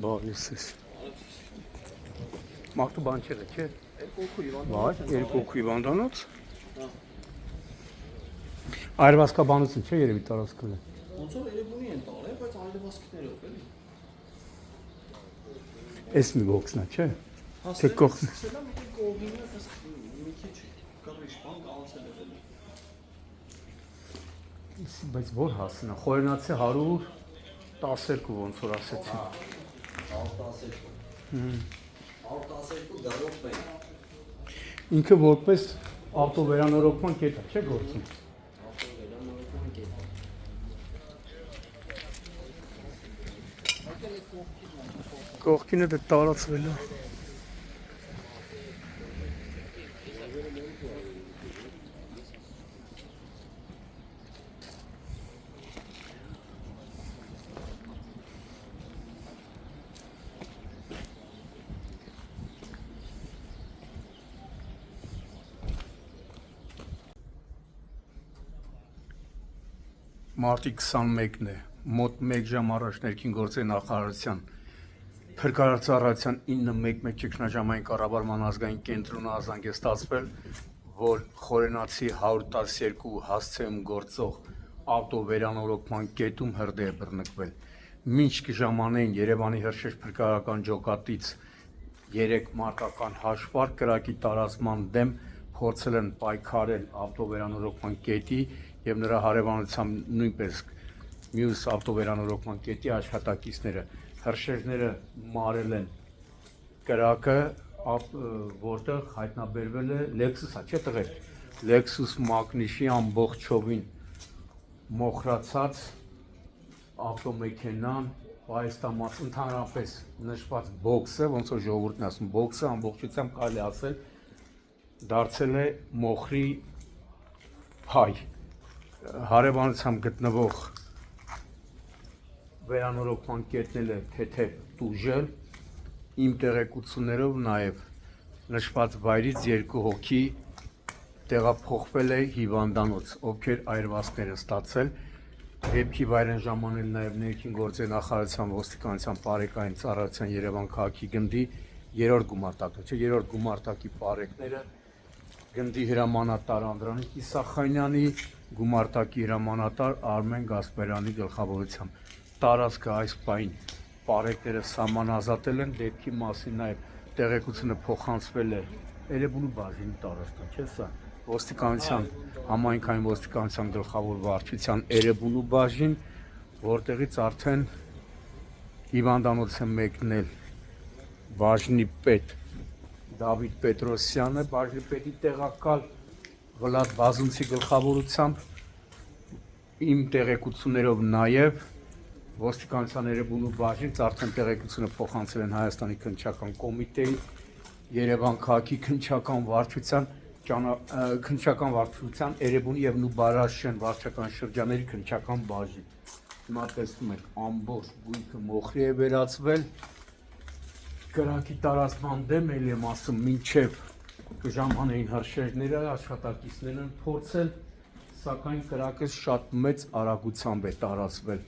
Բարեսես։ Մարտու բան չեղը, չէ։ Երկու հիվանդանոց։ Այրվածքաբանություն չէ երևի տարածքն է։ Ոնց որ երևունի են տալ, բայց այրվածքներով էլի։ Էս մի բոքսն է, չէ։ Թե կողմն։ Սկսելա մի կողմինը, մի քիչ կռիչ բան կանցել է էլի։ Բայց որ հասնա, խորենացի 112 ոնց որ ասեցին։ 112 դարով է։ Ինքը որպես ավտովերանորոգման կետ է, չէ՞ գործում։ Ավտովերանորոգման կետ։ Կողքինը դե տարածվել է։ Մարտի 21-ն է, մոտ 1 ժամ առաջ ներքին գործերի նախարարության փրկարարծառայության 911 ճգնաժամային կառավարման ազգային կենտրոնը ազանգ է ստացվել, որ խորենացի 112 հասցեում գործող ավտովերանորոգման կետում հրդեհ է բռնկվել։ Մինչ կժամանային Երևանի Հրշեջ փրկարարական ջոկատից 3 մարտական հաշվարկ կրակի տարածման դեմ փորձել են պայքարել ավտովերանորոգման կետի եւ նրա հարևանությամբ նույնպես մյուս ավտովերանորոգման կետի աշխատակիցները հրշեջները մարել են կրակը, որտեղ հայտնաբերվել է Lexus-ա, չէ՞ տղեր, Lexus Magnish-ի ամբողջովին մոխրացած ավտոմեքենան, պայստամաս, ընդհանրապես նշված բոքսը, ոնց որ ժողովուրդն ասում, բոքսը ամբողջությամբ կարելի ասել դարձել է մոխրի փայ։ Հարևանությամբ գտնվող վերանորոգման կետն է թեթև տուժել, իմ տեղեկություններով նաև նշված վայրից 2 հոգի տեղափոխվել է հիվանդանոց, ովքեր այրվածքներ են ստացել, դեպքի վայր են ժամանել նաև ներքին գործերի նախարարության ոստիկանության բարեկային ծառայության Երևան քաղաքի գնդի 3-րդ գումարտակը, չէ, 3-րդ գումարտակի բարեկները գնդի հրամանատար Անդրանիկ Իսախանյանի, գումարտակի հրամանատար Արմեն Գասպարյանի գլխավորությամբ։ Տարածքը այս պահին բարեկները սահմանազատել են, դեպքի մասին նաև տեղեկությունը փոխանցվել է Էրեբունու բաժնի տարածքն, չէ՞ սա, ոստիկանության, համայնքային ոստիկանության գլխավոր վարչության Էրեբունու բաժին, որտեղից արդեն հիվանդանոց է մեկնել բաժնի պետ Դավիթ Պետրոսյանը, բաժնի պետի տեղակալ Վլադ Բազունցի գլխավորությամբ, իմ տեղեկություններով նաև ոստիկանության Էրեբունու բաժինից արդեն տեղեկությունը փոխանցել են Հայաստանի քննչական կոմիտեի, Երևան քաղաքի քննչական վարչության Էրեբունի եւ Նուբարաշեն վարչական շրջանների քննչական բաժին։ Հիմա տեսնում եք, ամբողջ գույքը մոխրի է վերածվել, կրակի տարածման դեմ էլի եմ ասում, մինչև կժամանային հրշեջները աշխատակիցներն են փորձել, սակայն կրակը շատ մեծ արագությամբ է տարածվել։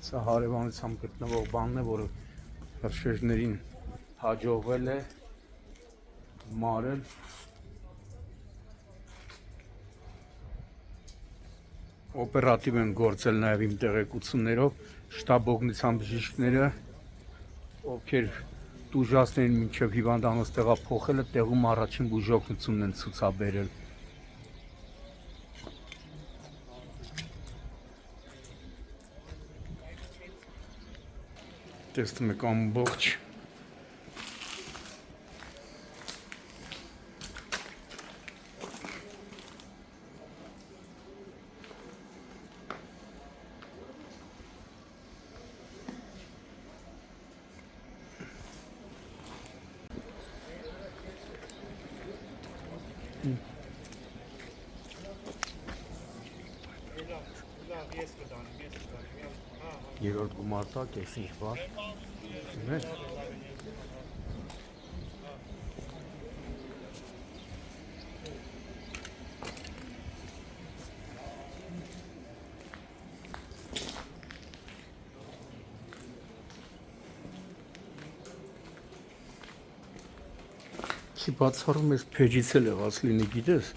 Սա հարևանությամբ գտնվող բանն է, որը հրշեջներին հաջողվել է մարել։ Օպերատիվ են գործել նաև իմ տեղեկություններով շտաբօգնության բժիշկները, ովքեր տուժածներին մինչև հիվանդանոց տեղափոխելը տեղում առաջին բուժօգնությունն են ցուցաբերել։ Տեսնում եք ամբողջ երրորդ գումարտակ է ինչ բան։ Չի բացառում ես փեջից էլ եղած լինի, գիտես,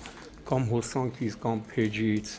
կամ հոսանքից, կամ փեջից։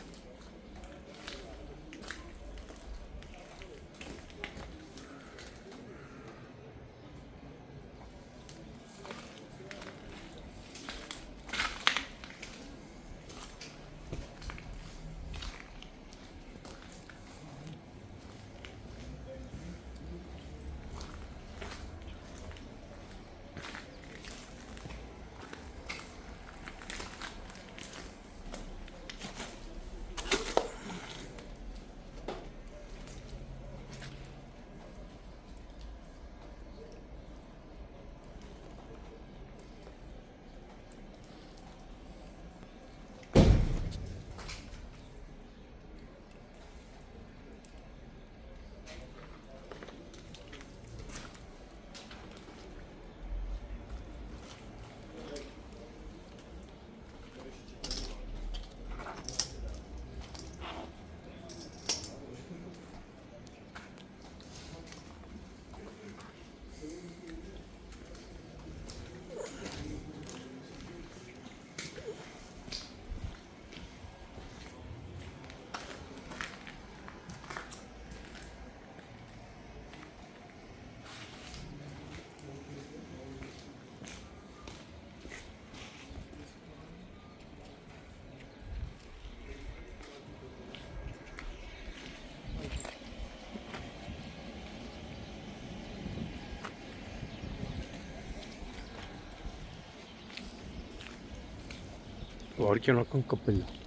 Վարքյանական կպել է։